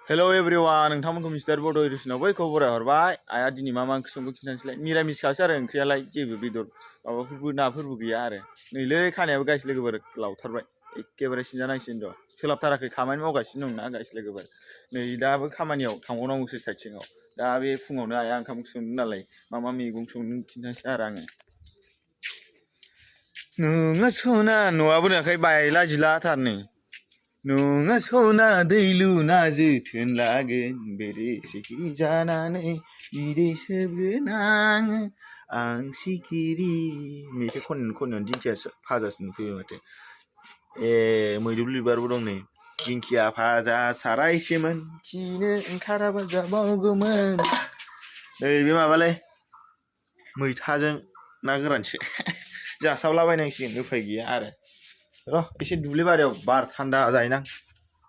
Hello everyone, नोंथांमोनखौ mister बड' इरिसनाव बै खबरा हरबाय आया दिनै मा ओंख्रि संखो खिन्थानोसैलाय मिरामिसखासो आरो ओंख्रियालाय जेबो बेदर माबाफोरबो नाफोरबो गैया आरो नैलै खानायाबो गाइस लोगोफोर लावथारबाय एखेबारे सिनजानांसिगोन र' सोलाबथाराखै खामानि मावगासिनो दंना गाइस लोगोफोर नै दाबो खामानियाव थांबावनांगौसो साइथिङाव दा बे फुङावनो आया ओंखाम संदों नालाय मा मैगं संदों खिन्थानोसै आरो आङो नोङो सना न'आबो नाखाय बायला जिलाथार नै नोङो सना दै लुना जोथोन लागोन बेरेसि जानानै बिदै सोबगोन आङो आं सिखिरि मेथाइ खननानै दिंखिया भाजासो नुफैबाय माथो मैदुफुल बिबारबो दं नै दिंखिया भाजा सारायसेमोन खिनो ओंखाराबा जाबावगौमोन नै बे माबालाय मैथाजों ना गोरानसो जासावलाबायनांसिगोन उफाय गैया आरो र' एसे दुब्लि बारियाव बार थान्दा जायोना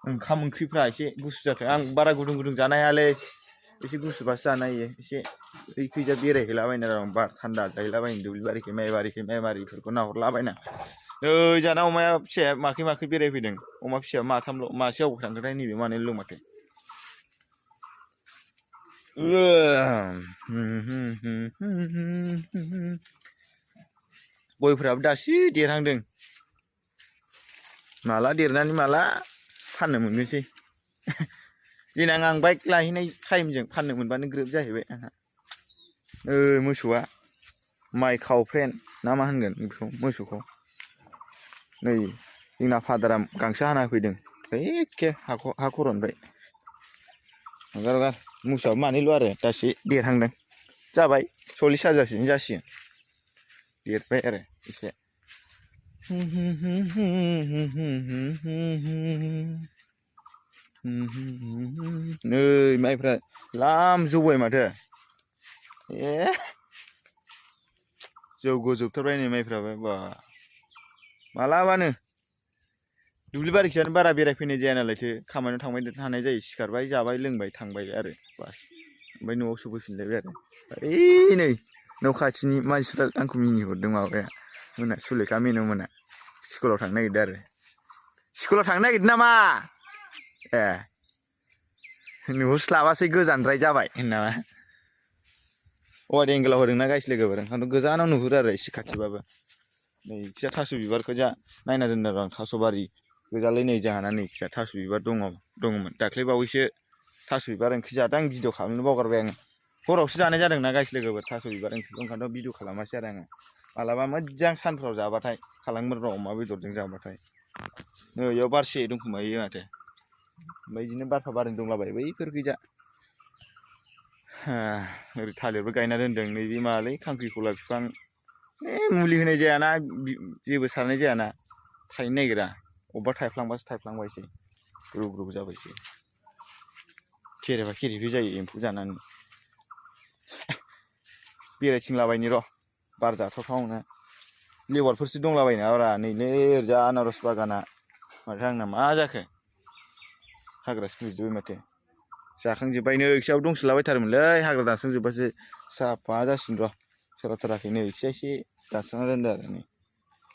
ओंखाम ओंख्रिफ्रा एसे गुसु जाथों आं बारा गुदुं गुदुं जानो हायालै एसे गुसुबासो जानो हायो एसे ओइखैजा बेरायहैलाबायनो र' बार थान्दा जाहैलाबायनो दुब्लि बारिखै माइ बारिफोरखौ नाहरलाबायना नै जाना अमाया फिसाया माखै बेरायफैदों अमा फिसाया माथामल' मासे अबाव थांखोथाय नैबे मानैल' माथो गयफ्राबो दासो देरहांदों माला देरनानै माला फाननो मोननोसै देनां आं बाइक लाहैनाय टाइमजों फाननो मोनबानो ग्रोब जाहैबाय आंहा मोसौआ माइ खावफ्रेन ना मा होनगोन बेखौ मोसौखौ नै जोंना फादारा गांसो हाना फैदों एखे हा खर'निफ्राय हगार मोसौआबो मानैल' आरो दासो देरहांदों जाबाय 40,000 जासिगोन देरबाय आरो एसे नै माइफ्रा लामजौबाय माथो जौगोजोबथारबाय नै माइफ्राबो बा मालाबानो दुब्लि बारिखिजानो बारा बेरायफैनाय जाया नालायथो खामानियाव थांबाय थानाय जायो सिखारबाय जाबाय लोंबाय थांबाय आरो बास ओमफ्राय न'आव सफैफिनलायबाय आरो ओइ नै न' खाथिनि मानसिफ्रा आंखौ मिनिहरदों माबाया मोना सुलेखा मेनु मोना स्कुलाव थांनो नागिरदों आरो स्कुलाव थांनो नागिरदों नामा नुहुरस्लाबासै गोजानद्राय जाबाय नामा वाइड एंगेलाव होदोंना गाइस लोगोफोर ओंखायनोथ' गोजानाव नुहुरो आरो एसे खाथिबाबो नै खिया थास' बिबारखौ जा नायना दोनदों आं थास' बारि गोजालै नै जोंहाना नै खिया थास' बिबार दङमोन दाख्लै बावैसो थास' बिबार ओंख्रि जादों आं भिडिअ खालामनो बावगारबाय आङो हरावसो जानाय जादोंना गाइस लोगोफोर थास' बिबार ओंख्रिखौ ओंखायनोथ' भिडिअ खालामासै आरो आङो मालाबा मोजां सानफ्राव जाबाथाय खालामगोन र' अमा बेदरजों जाबाथाय नै इयाव बारसे दंखोमायो माथो ओमफ्राय बिदिनो बारफा बारनै दंलाबायो बैफोर गैजा ओरै थालिरबो गायना दोनदों नैबे मालै खांख्रिखला बिफां मुलि होनाय जायाना जेबो सारनाय जायाना थायनो नागिरा अबेबा थायफ्लांबासो थायफ्लांबायसै ग्रौ जाबायसै खेरेफा खेरेफि जायो एम्फौ जानानै बेरायथिंलाबायनि र' बार जाथावथावनो लेवारफोरसो दंलाबायना नैलै ओरैजा आनारस बागाना माथो आंना मा जाखो हाग्रासो नुजोब्बाय माथो जाखांजोब्बाय नै एसेयाव दंसोलाबायथारोमोनलै हाग्रा दानस्रांजोब्बासो साफा जासिगोन र' सोलाबथाराखै नै एसे दानस्रांना दोनदों आरो नै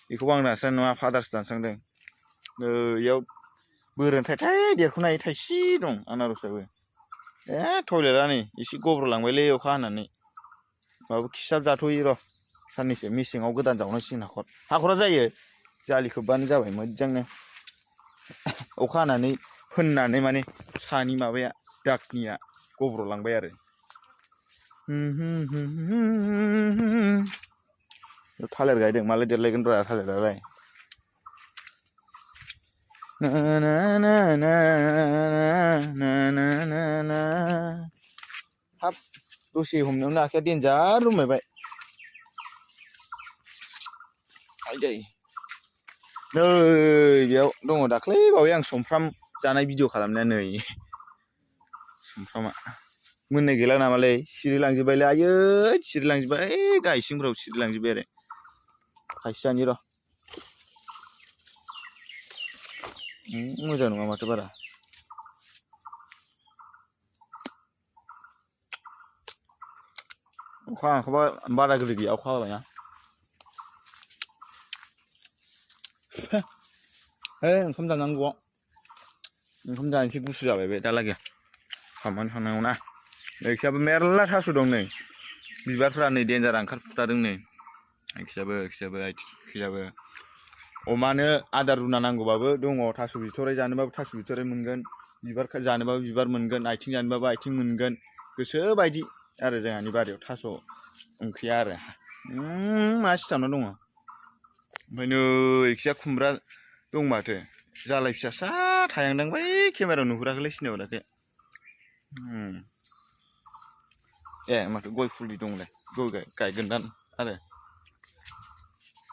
बेखौबो आं दानस्रांनाय नङा फादारसो दानस्रांदों नै इयाव बोरोन थाइथाय देरख'नो हायै थाइसे दं आनारसाबो टयलेटआ नै एसे गब्र'लांबायलै अखा हानानै माबा खिसाब जाथ'यो र' साननैसो मेसेङाव गोदान जावनांसिगोन हाखरा जायो जालि खोबबानो जाबाय मोजांनो अखा हानानै फोननानै माने सानि माबाया दाखनिया गब्र'लांबाय आरो थालिर गायदों मालाय देरलायगोन ब्रा थालिरालाय हाब दसे हमनायावनो आखाइया देन्जार रुमायबाय आयदै नै बेयाव दङ दाख्लै बावै आं सुमफ्राम जानाय भिडिअ खालामनाया नै सुमफ्रामा मोननाय गैला नामालै सिरिलांजोब्बायलै आयै सिरिलांजोब्बाय गाहाय सिंफ्राव सिरिलांजोब्बाय आरो थाइसे जानि र' मोजां नङा माथो बारा अखा हाखाबा बारा गोदै गैया अखा हाबायना ओंखाम जानांगौ ओंखाम जानोसै गुसु जाबाय बे दालागै खामानि थांनांगौ ना जायखियाबो मेरला थास' दं नै बिबारफ्रा नै देन्जार ओंखारफुथारदों नै जायखियाबो अमानो आदार रुना नांगौबाबो दङ थास' बिथ'राइ जानोबाबो थास' बिथ'राइ मोनगोन बिबार जानोबाबो बिबार मोनगोन आथिं जानोबाबो आथिं मोनगोन गोसोबायदि आरो जोंहानि बारियाव थास' ओंख्रिया आरो मा सिथावना दङ ओमफ्राय नै जायखिया खुमब्रा दं माथो जालाय फिसासा थायांदां बै केमेरायाव नुहुराखैलै सिनायहराखै ए माथो गय फुलि दंलाय गय गायगोनदां आरो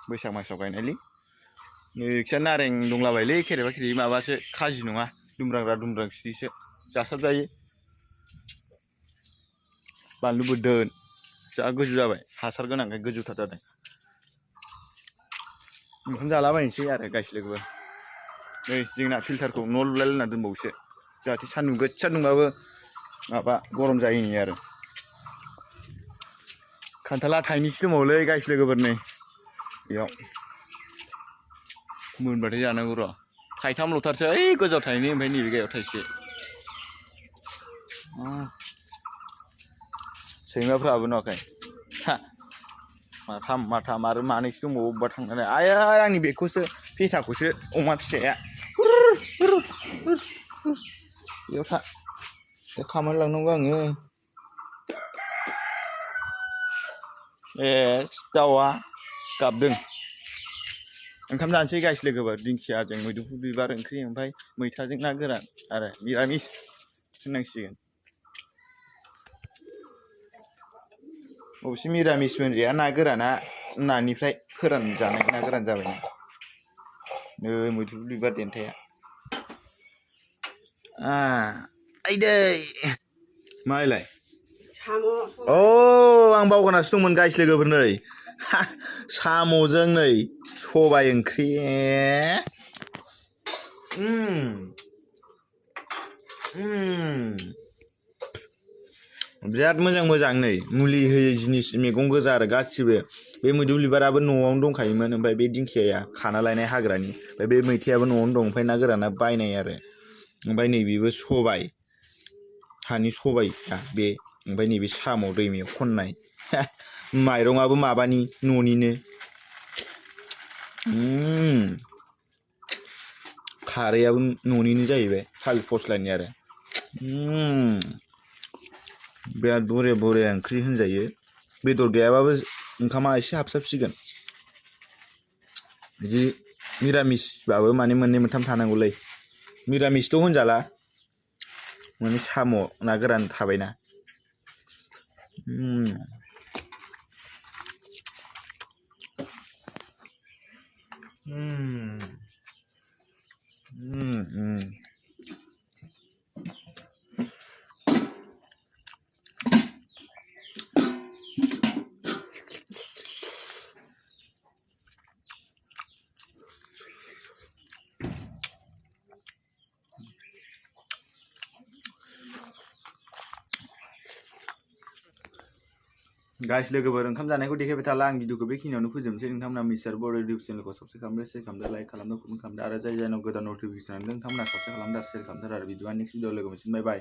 बैसाग मासाव गायनायलै नैखिया नारें दंलाबायलै खेरेबा खेरेबि माबासो खाजि नङा दुमब्रांसिसो जासाबजायो बानलु बोरदोन जा गोजौ जाबाय हासार गोनांखाय गोजौथार जादों ओंखाम जालाबायनोसै आरो गायस्लायखौबो नै जोंना फिल्टारखौ न' लुलायलायना दोनबावोसो जाहाथे सान्दुं गोसा दुंबाबो माबा गरम जायैनि आरो खान्थाला थाइनैसो दंबावोलै गायस्लायगोबोर नै बेयाव मोनबाथाय जानांगौ र' थाइथामल'थारसै ओइ गोजौआव थाइनै ओमफ्राय नैबे गायाव थाइसे सैमाफ्राबो नुवाखै माथाम आरो मानैसो दंबावो अबेबा थांनानै आया आंनि बेगखौसो पेटाखौसो अमा फिसाया बेयाव था खामानि लांनांगौ आङो ए दाउआ गाबदों ओंखाम जानोसै गायस्लायगोबोर दिंखियाजों मैदुफुल बिबार ओंख्रि ओमफ्राय मैथाजों ना गोरान आरो मिरामिस होननांसिगोन अबसे मिरामिस मोनजाया ना गोराना नानिफ्राय फोरानजानाय ना गोरान जाबाय नै मैदुफुल बिबार देन्थाया आइदै मालाय अ आं बावगारनासो दंमोन गायस्लायगोबोर नै साम'जों नै सबाय ओंख्रि बिराद मोजां नै मुलि होयै जिनिस मैगं गोजा आरो गासिबो बे मैदुफुल बिबाराबो न'आवनो दंखायोमोन ओमफ्राय बे दिंखियाया खाना लायनाय हाग्रानि ओमफ्राय बे मैथायाबो न'आवनो दं ओमफ्राय ना गोराना बायनाय आरो ओमफ्राय नैबेबो सबाय हानि सबायआ बे ओमफ्राय नैबे साम' दैमायाव खननाय माइरंआबो माबानि न'निनो खारैआबो न'निनो जाहैबाय थालिर फस्लानि आरो बिराद बरिया ओंख्रि होनजायो बेदर गैयाबाबो ओंखामा एसे हाबसाबसिगोन बिदि मिरामिसबाबो माने मोननै मोनथाम थानांगौलै मिरामिसथ' होनजाला माने साम' ना गोरान थाबायना गाइस लोगोफोर ओंखाम जानायखौ देखायबाय थाला आं भिडिअखौ बेखिनियावनो फोजोबनोसै नोंथांमोना मिस्टार बर' इउटुब चेनेलखौ साबस्क्राइब खालामदो शेयार खालामदो लाइक खालामदो कमेन्ट खालामदो आरो जाय जायनाव गोदान नटिफिकेसन नोंथांमोना साबस्क्राइब खालामदो आरो शेयार खालामदो आरो बिदिबा नेक्स्ट भिडिअ लोगो मोनसिगोन बाय